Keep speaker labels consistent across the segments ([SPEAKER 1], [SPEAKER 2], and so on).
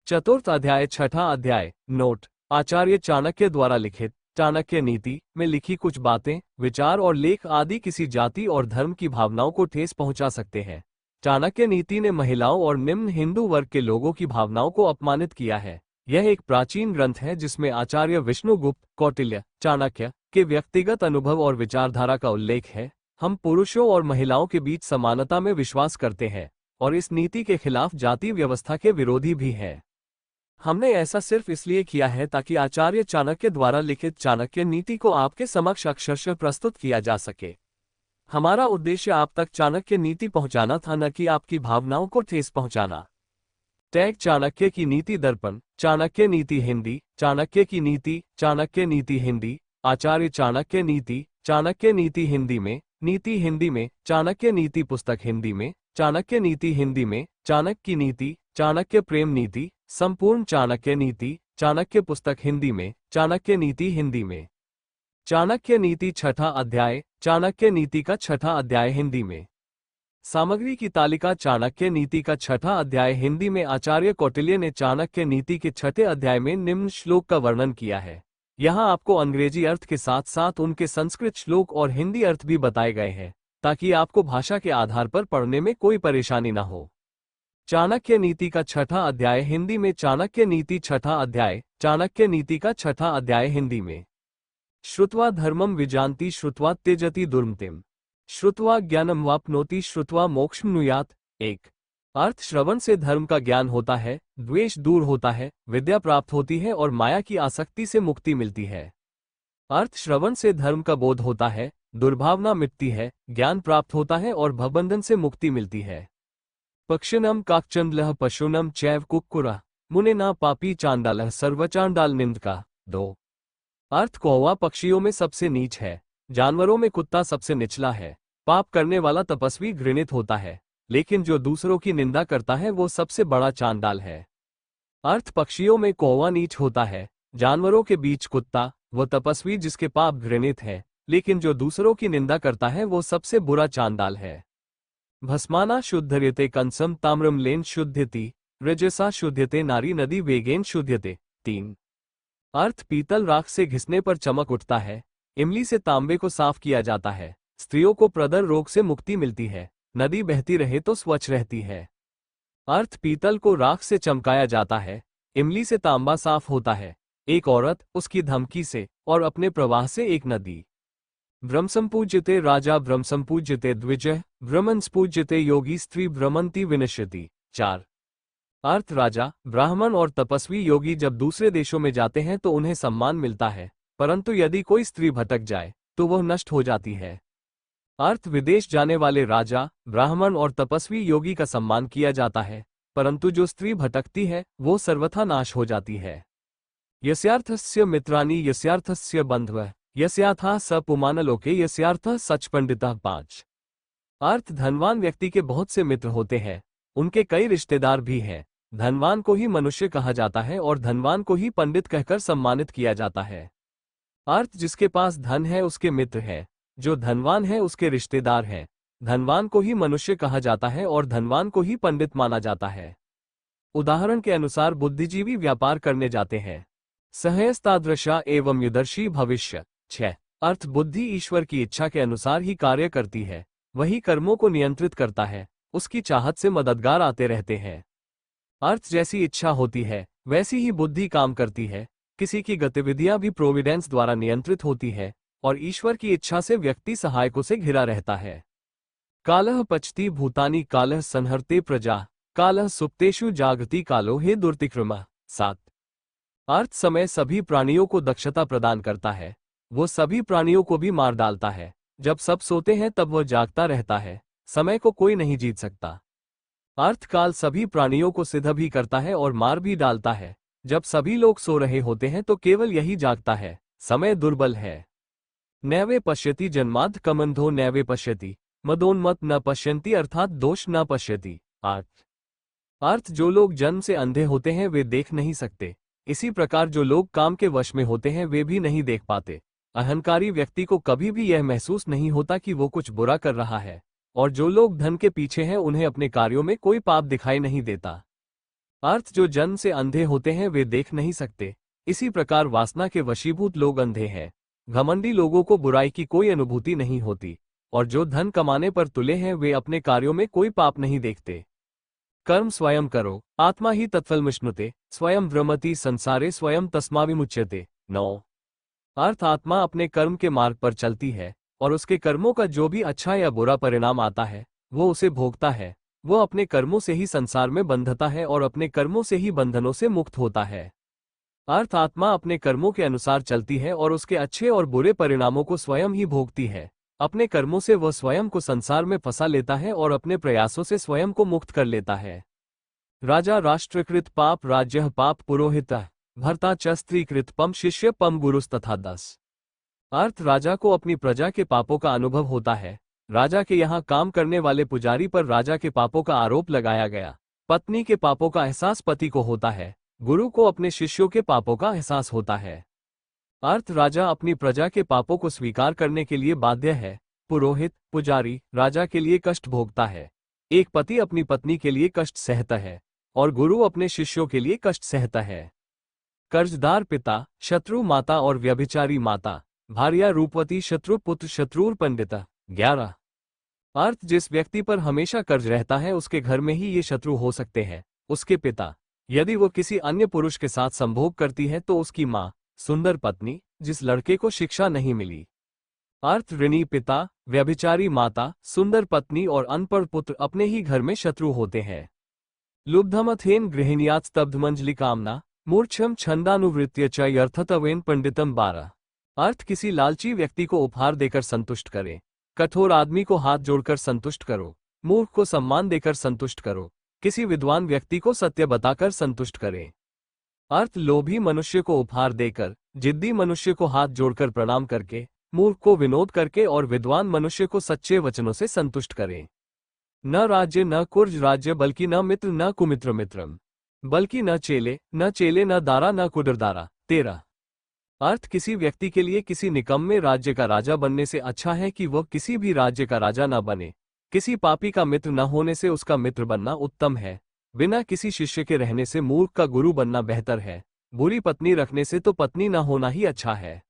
[SPEAKER 1] चतुर्थ अध्याय छठा अध्याय। नोट: आचार्य चाणक्य द्वारा लिखित चाणक्य नीति में लिखी कुछ बातें, विचार और लेख आदि किसी जाति और धर्म की भावनाओं को ठेस पहुंचा सकते हैं। चाणक्य नीति ने महिलाओं और निम्न हिंदू वर्ग के लोगों की भावनाओं को अपमानित किया है। यह एक प्राचीन ग्रंथ है जिसमें आचार्य विष्णुगुप्त, कौटिल्य, चाणक्य के व्यक्तिगत अनुभव और विचारधारा का उल्लेख है। हम पुरुषों और महिलाओं के बीच समानता में विश्वास करते हैं और इस नीति के खिलाफ जाति व्यवस्था के विरोधी भी हैं। हमने ऐसा सिर्फ इसलिए किया है ताकि आचार्य चाणक्य द्वारा लिखित चाणक्य नीति को आपके समक्ष अक्षरशः प्रस्तुत किया जा सके। हमारा उद्देश्य आप तक चाणक्य नीति पहुंचाना था, न कि आपकी भावनाओं को ठेस पहुंचाना। टैग चाणक्य की नीति दर्पण। चाणक्य नीति हिंदी। चाणक्य की नीति। चाणक्य नीति हिंदी। आचार्य चाणक्य नीति। चाणक्य नीति हिंदी में। नीति हिंदी में। चाणक्य नीति पुस्तक हिंदी में। चाणक्य नीति हिंदी में। चाणक्य की नीति। चाणक्य प्रेम नीति। संपूर्ण चाणक्य नीति। चाणक्य पुस्तक हिंदी में। चाणक्य नीति हिंदी में। चाणक्य नीति छठा अध्याय। चाणक्य नीति का छठा अध्याय हिंदी में। सामग्री की तालिका। चाणक्य नीति का छठा अध्याय हिंदी में। आचार्य कौटिल्य ने चाणक्य नीति के छठे अध्याय में निम्न श्लोक का वर्णन किया है। यहाँ आपको अंग्रेजी अर्थ के साथ साथ उनके संस्कृत श्लोक और हिंदी अर्थ भी बताए गए हैं, ताकि आपको भाषा के आधार पर पढ़ने में कोई परेशानी न हो। चाणक्य नीति का छठा अध्याय हिंदी में। चाणक्य नीति छठा अध्याय। चाणक्य नीति का छठा अध्याय हिंदी में। श्रुत्वा धर्मम विजानति श्रुत्वा त्यजति दुर्मतिम श्रुत्वा ज्ञानम वाप्नोति श्रुत्वा मोक्षम नुयात। एक अर्थ: श्रवण से धर्म का ज्ञान होता है, द्वेष दूर होता है, विद्या प्राप्त होती है और माया की आसक्ति से मुक्ति मिलती है। अर्थ: श्रवण से धर्म का बोध होता है, दुर्भावना मिटती है, ज्ञान प्राप्त होता है और भवबंधन से मुक्ति मिलती है। पक्षिणम काकचंदलः पशूनम चैव कुक्कुरा मुनेना पापी चांडालः सर्वचांडाल निंदका। दो अर्थ: कौवा पक्षियों में सबसे नीच है, जानवरों में कुत्ता सबसे निचला है, पाप करने वाला तपस्वी घृणित होता है, लेकिन जो दूसरों की निंदा करता है वो सबसे बड़ा चांडाल है। अर्थ: पक्षियों में कौवा नीच होता है, जानवरों के बीच कुत्ता, वो तपस्वी जिसके पाप घृणित है, लेकिन जो दूसरों की निंदा करता है वो सबसे बुरा चांडाल है। भस्माना शुद्धर्यते कंसम ताम्रम लेन शुद्ध्यति रजसा शुद्ध्यते नारी नदी वेगेन शुद्ध्यते। तीन अर्थ: पीतल राख से घिसने पर चमक उठता है, इमली से तांबे को साफ किया जाता है, स्त्रियों को प्रदर रोग से मुक्ति मिलती है, नदी बहती रहे तो स्वच्छ रहती है। अर्थ: पीतल को राख से चमकाया जाता है, इमली से तांबा साफ होता है, एक औरत, उसकी धमकी से और अपने प्रवाह से एक नदी। ब्रह्मसंपूज्यते राजा ब्रह्मसंपूज्यते द्विजः ब्रह्मन्सपूज्यते योगी स्त्री ब्रह्मन्ति विनश्यति। चार अर्थ: राजा, ब्राह्मण और तपस्वी योगी जब दूसरे देशों में जाते हैं तो उन्हें सम्मान मिलता है, परंतु यदि कोई स्त्री भटक जाए तो वह नष्ट हो जाती है। अर्थ: विदेश जाने वाले राजा, ब्राह्मण और तपस्वी योगी का सम्मान किया जाता है, परंतु जो स्त्री भटकती है वो सर्वथा नाश हो जाती है। यस्यार्थस्य मित्राणि यस्यार्थस्य बंधवः यस्याथा स पुमानलोके यस्यार्थः सच पंडितः। पांच अर्थ: धनवान व्यक्ति के बहुत से मित्र होते हैं, उनके कई रिश्तेदार भी हैं। धनवान को ही मनुष्य कहा जाता है और धनवान को ही पंडित कहकर सम्मानित किया जाता है। अर्थ: जिसके पास धन है उसके मित्र हैं, जो धनवान है उसके रिश्तेदार हैं। धनवान को ही मनुष्य कहा जाता है और धनवान को ही पंडित माना जाता है। उदाहरण के अनुसार बुद्धिजीवी व्यापार करने जाते हैं। सहयस्तादृशा एवं युदर्शी भविष्य। छह अर्थ: बुद्धि ईश्वर की इच्छा के अनुसार ही कार्य करती है, वही कर्मों को नियंत्रित करता है, उसकी चाहत से मददगार आते रहते हैं। अर्थ: जैसी इच्छा होती है वैसी ही बुद्धि काम करती है, किसी की गतिविधियां भी प्रोविडेंस द्वारा नियंत्रित होती है और ईश्वर की इच्छा से व्यक्ति सहायकों से घिरा रहता है। कालः पचति भूतानि कालः संहर्ते प्रजा कालः सुप्तेषु जागृति कालो हे दुर्तिक्रमः। सात अर्थ: समय सभी प्राणियों को दक्षता प्रदान करता है, वो सभी प्राणियों को भी मार डालता है। जब सब सोते हैं तब वह जागता रहता है, समय को कोई नहीं जीत सकता। अर्थ: काल सभी प्राणियों को सिद्ध भी करता है और मार भी डालता है। जब सभी लोग सो रहे होते हैं तो केवल यही जागता है, समय दुर्बल है। नैवे पश्यति जन्माद् कमंधो नैवे पश्यति मदोन्मत न पश्यन्ति अर्थात दोष न पश्यति। आठ अर्थ: जो लोग जन्म से अंधे होते हैं वे देख नहीं सकते, इसी प्रकार जो लोग काम के वश में होते हैं वे भी नहीं देख पाते। अहंकारी व्यक्ति को कभी भी यह महसूस नहीं होता कि वो कुछ बुरा कर रहा है, और जो लोग धन के पीछे हैं उन्हें अपने कार्यों में कोई पाप दिखाई नहीं देता। अर्थ जो जन्म से अंधे होते हैं वे देख नहीं सकते, इसी प्रकार वासना के वशीभूत लोग अंधे हैं। घमंडी लोगों को बुराई की कोई अनुभूति नहीं होती, और जो धन कमाने पर तुले हैं वे अपने कार्यों में कोई पाप नहीं देखते। कर्म स्वयं करो, आत्मा ही तत्फलमिश्नुते, स्वयं व्रमति संसारे स्वयं तस्माविमुच्यते। 9। अर्थ आत्मा अपने कर्म के मार्ग पर चलती है, और उसके कर्मों का जो भी अच्छा या बुरा परिणाम आता है वो उसे भोगता है। वो अपने कर्मों से ही संसार में बंधता है और अपने कर्मों से ही बंधनों से मुक्त होता है। अर्थ आत्मा अपने कर्मों के अनुसार चलती है और उसके अच्छे और बुरे परिणामों को स्वयं ही भोगती है। अपने कर्मों से वह स्वयं को संसार में फंसा लेता है और अपने प्रयासों से स्वयं को मुक्त कर लेता है। राजा राष्ट्रकृत पाप राज्य पाप पुरोहितः भर्ता च स्त्रीकृत पम शिष्य पम गुरुस्तथा 10। अर्थ राजा को अपनी प्रजा के पापों का अनुभव होता है। राजा के यहाँ काम करने वाले पुजारी पर राजा के पापों का आरोप लगाया गया। पत्नी के पापों का एहसास पति को होता है। गुरु को अपने शिष्यों के पापों का एहसास होता है। अर्थ राजा अपनी प्रजा के पापों को स्वीकार करने के लिए बाध्य है। पुरोहित पुजारी राजा के लिए कष्ट भोगता है। एक पति अपनी पत्नी के लिए कष्ट सहता है और गुरु अपने शिष्यों के लिए कष्ट सहता है। कर्जदार पिता, शत्रु माता और व्यभिचारी माता, भार्या रूपवती, शत्रु पुत्र, शत्रुर पंडिता। 11। अर्थ जिस व्यक्ति पर हमेशा कर्ज रहता है उसके घर में ही ये शत्रु हो सकते हैं। उसके पिता, यदि वो किसी अन्य पुरुष के साथ संभोग करती है तो उसकी माँ, सुंदर पत्नी, जिस लड़के को शिक्षा नहीं मिली। अर्थ ऋणी पिता, व्यभिचारी माता, सुंदर पत्नी और अनपढ़ पुत्र अपने ही घर में शत्रु होते हैं। लुब्धमथेन गृहिण्यात् स्तब्धमंजलि कामना मूर्छम छंदानुवृत्य च यर्थतवेन पंडितम 12। अर्थ किसी लालची व्यक्ति को उपहार देकर संतुष्ट करें। कठोर आदमी को हाथ जोड़कर संतुष्ट करो। मूर्ख को सम्मान देकर संतुष्ट करो। किसी विद्वान व्यक्ति को सत्य बताकर संतुष्ट करें। अर्थ लोभी मनुष्य को उपहार देकर, जिद्दी मनुष्य को हाथ जोड़कर प्रणाम करके, मूर्ख को विनोद करके और विद्वान मनुष्य को सच्चे वचनों से संतुष्ट करें। न राज्य न कुर्ज राज्य बल्कि न मित्र न कुमित्र मित्रम, बल्कि न चेले न दारा न कुडरदारा। 13। अर्थ किसी व्यक्ति के लिए किसी निकम्मे राज्य का राजा बनने से अच्छा है कि वह किसी भी राज्य का राजा न बने। किसी पापी का मित्र न होने से उसका मित्र बनना उत्तम है। बिना किसी शिष्य के रहने से मूर्ख का गुरु बनना बेहतर है। बुरी पत्नी रखने से तो पत्नी न होना ही अच्छा है।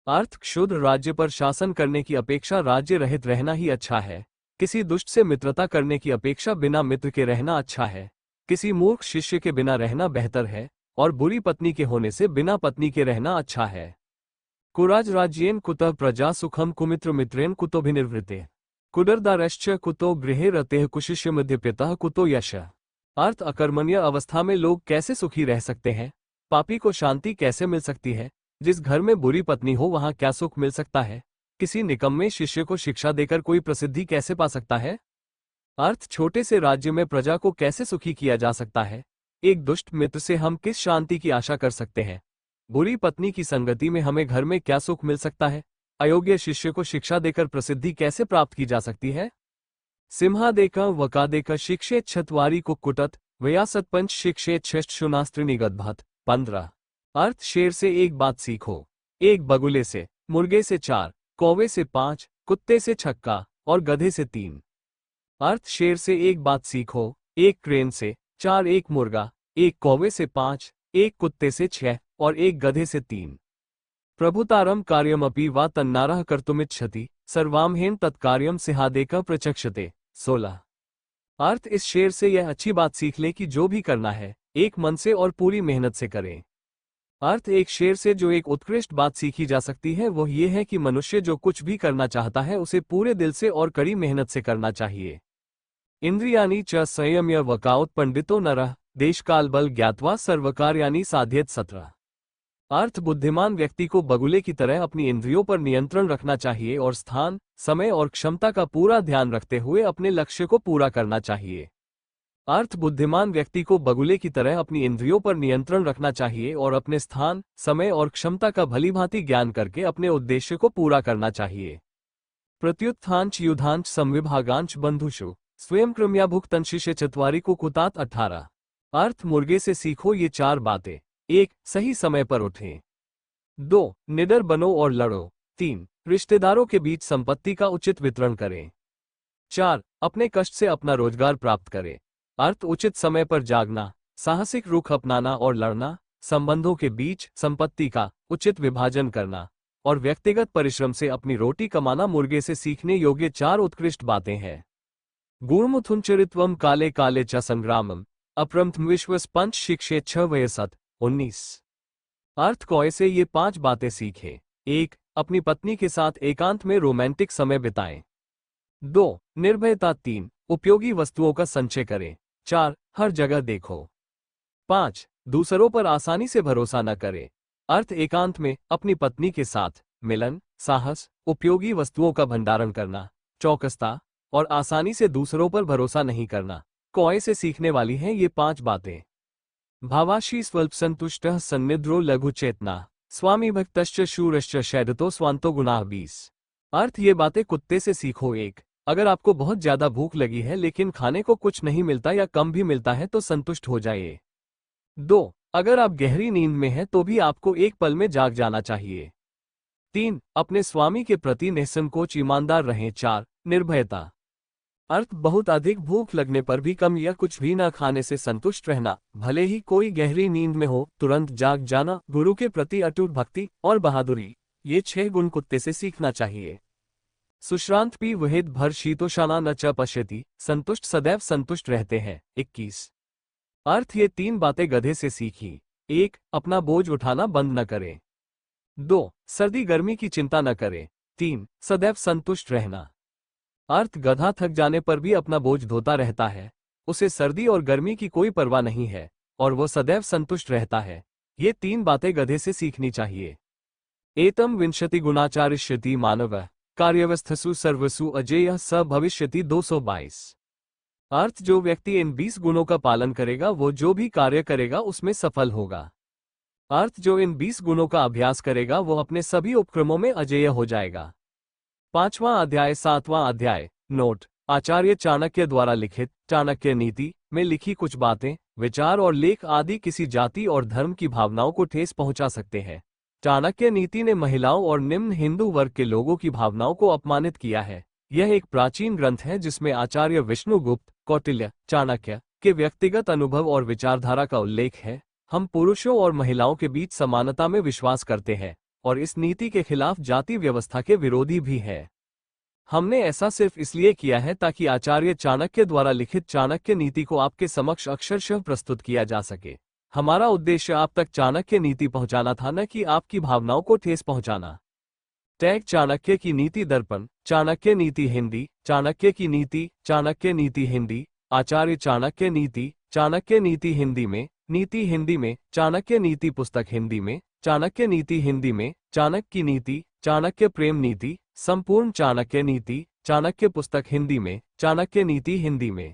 [SPEAKER 1] अर्थ क्षुद्र राज्य पर शासन करने की अपेक्षा राज्य रहित रहना ही अच्छा है। किसी दुष्ट से मित्रता करने की अपेक्षा बिना मित्र के रहना अच्छा है। किसी मूर्ख शिष्य के बिना रहना बेहतर है और बुरी पत्नी के होने से बिना पत्नी के रहना अच्छा है। कुराज राज्येन कुतः प्रजा सुखम कुमित्र मित्रेन कुतोभिनिर्वृते कुडरदारश्च कुतो गृहे रतेः कुशिष्य मध्यप्यतः कुतो यश। अर्थ अकर्मण्य अवस्था में लोग कैसे सुखी रह सकते हैं? पापी को शांति कैसे मिल सकती है? जिस घर में बुरी पत्नी हो वहां क्या सुख मिल सकता है? किसी निकम्मे शिष्य को शिक्षा देकर कोई प्रसिद्धि कैसे पा सकता है? अर्थ छोटे से राज्य में प्रजा को कैसे सुखी किया जा सकता है? एक दुष्ट मित्र से हम किस शांति की आशा कर सकते हैं? बुरी पत्नी की संगति में हमें घर में क्या सुख मिल सकता है? अयोग्य शिष्य को शिक्षा देकर प्रसिद्धि कैसे प्राप्त की जा सकती है? सिंहादेका वकादेका शिक्षेत छतवारी को कुटत वयासतपंच शिक्षेत छष्ट शुनास्त्रिनिगतभत। 15। अर्थ शेर से एक बात सीखो, एक बगुले से, मुर्गे से 4, कौवे से 5, कुत्ते से छक्का और गधे से 3। अर्थ शेर से एक बात सीखो, एक क्रेन से 4, एक मुर्गा, एक कौवे से 5, एक कुत्ते से 6 और एक गधे से 3। प्रभुतारम कार्यमपि वा तन्नारः कर्तुमिच्छति सर्वामहेन तत्कार्यम सिंहादेका प्रचक्षते। 16। अर्थ इस शेर से यह अच्छी बात सीख ले कि जो भी करना है एक मन से और पूरी मेहनत से करें। अर्थ एक शेर से जो एक उत्कृष्ट बात सीखी जा सकती है वह ये है कि मनुष्य जो कुछ भी करना चाहता है उसे पूरे दिल से और कड़ी मेहनत से करना चाहिए। इंद्रियाणि च संयम्य वकाउत पंडितो नरः देशकाल बल ज्ञात्वा सर्वकार्याणि साधयेत। 17। अर्थ बुद्धिमान व्यक्ति को बगुले की तरह अपनी इंद्रियों पर नियंत्रण रखना चाहिए और स्थान, समय और क्षमता का पूरा ध्यान रखते हुए अपने लक्ष्य को पूरा करना चाहिए। अर्थ बुद्धिमान व्यक्ति को बगुले की तरह अपनी इंद्रियों पर नियंत्रण रखना चाहिए और अपने स्थान, समय और क्षमता का भलीभांति ज्ञान करके अपने उद्देश्य को पूरा करना चाहिए। प्रत्युत्थांच युधांच संविभागांच बंधुषु स्वयं क्रम्याभुक्तंशिष्य चत्वारि को कुतात। 18। अर्थ मुर्गे से सीखो ये 4 बातें। 1. सही समय पर उठें। 2. निडर बनो और लड़ो। 3. रिश्तेदारों के बीच संपत्ति का उचित वितरण करें। 4. अपने कष्ट से अपना रोजगार प्राप्त करें। अर्थ उचित समय पर जागना, साहसिक रुख अपनाना और लड़ना, संबंधों के बीच संपत्ति का उचित विभाजन करना और व्यक्तिगत परिश्रम से अपनी रोटी कमाना मुर्गे से सीखने योग्य 4 उत्कृष्ट बातें हैं। गूढ़मुथुंचरित्वम काले काले च संग्रामम अप्रमथम विश्वस पंच शिक्षे 6 वयसत 19। अर्थ कौए से ये 5 बातें सीखें। 1. अपनी पत्नी के साथ एकांत में रोमांटिक समय बिताएं। 2. निर्भयता। 3. उपयोगी वस्तुओं का संचय करें। 4. हर जगह देखो। 5. दूसरों पर आसानी से भरोसा न करें। अर्थ एकांत में अपनी पत्नी के साथ मिलन, साहस, उपयोगी वस्तुओं का भंडारण करना, चौकसता और आसानी से दूसरों पर भरोसा नहीं करना। कौए से सीखने वाली हैं ये 5 बातें। भावाशी स्वल्प संतुष्टः सन्निद्रो लघु चेतना स्वामी भक्तश्च शूरश्च शैदतो स्वांतो गुणाः 20। अर्थ ये बातें कुत्ते से सीखो। 1. अगर आपको बहुत ज्यादा भूख लगी है लेकिन खाने को कुछ नहीं मिलता या कम भी मिलता है तो संतुष्ट हो जाइए। 2. अगर आप गहरी नींद में हैं तो भी आपको एक पल में जाग जाना चाहिए। 3. अपने स्वामी के प्रति निसंकोच ईमानदार रहें। 4. निर्भयता। अर्थ बहुत अधिक भूख लगने पर भी कम या कुछ भी न खाने से संतुष्ट रहना, भले ही कोई गहरी नींद में हो, तुरंत जाग जाना, गुरु के प्रति अटूट भक्ति और बहादुरी, ये 6 गुण कुत्ते से सीखना चाहिए। सुश्रांत पी वहेद भर शीतोषाना न च पश्यति, संतुष्ट सदैव संतुष्ट रहते हैं। 21। अर्थ ये 3 बातें गधे से सीखी। 1. अपना बोझ उठाना बंद न करें। 2. सर्दी गर्मी की चिंता न करें। 3. सदैव संतुष्ट रहना। अर्थ गधा थक जाने पर भी अपना बोझ ढोता रहता है, उसे सर्दी और गर्मी की कोई परवाह नहीं है और वो सदैव संतुष्ट रहता है। ये 3 बातें गधे से सीखनी चाहिए। एतम विंशति गुणाचारिष्यति मानवः कार्यवस्थसु सर्वसु अजेयः स भविष्यति 222। अर्थ जो व्यक्ति इन 20 गुणों का पालन करेगा वो जो भी कार्य करेगा उसमें सफल होगा। अर्थ जो इन 20 गुणों का अभ्यास करेगा वो अपने सभी उपक्रमों में अजेय हो जाएगा। 5वां अध्याय। 7वां अध्याय। नोट: आचार्य चाणक्य द्वारा लिखित चाणक्य नीति में लिखी कुछ बातें, विचार और लेख आदि किसी जाति और धर्म की भावनाओं को ठेस पहुंचा सकते हैं। चाणक्य नीति ने महिलाओं और निम्न हिंदू वर्ग के लोगों की भावनाओं को अपमानित किया है। यह एक प्राचीन ग्रंथ है जिसमें आचार्य विष्णुगुप्त, कौटिल्य, चाणक्य के व्यक्तिगत अनुभव और विचारधारा का उल्लेख है। हम पुरुषों और महिलाओं के बीच समानता में विश्वास करते हैं और इस नीति के खिलाफ जाति व्यवस्था के विरोधी भी है। हमने ऐसा सिर्फ इसलिए किया है ताकि आचार्य चाणक्य द्वारा लिखित चाणक्य नीति को आपके समक्ष अक्षरशः प्रस्तुत किया जा सके। हमारा उद्देश्य आप तक चाणक्य नीति पहुंचाना था, न कि आपकी भावनाओं को ठेस पहुंचाना। टैग चाणक्य की नीति दर्पण। चाणक्य नीति हिंदी। चाणक्य की नीति। चाणक्य नीति हिंदी। आचार्य चाणक्य नीति। चाणक्य नीति हिंदी में। नीति हिंदी में। चाणक्य नीति पुस्तक हिंदी में। चाणक्य नीति हिंदी में। चाणक्य की नीति। चाणक्य प्रेम नीति। संपूर्ण चाणक्य नीति। चाणक्य पुस्तक हिंदी में। चाणक्य नीति हिंदी में।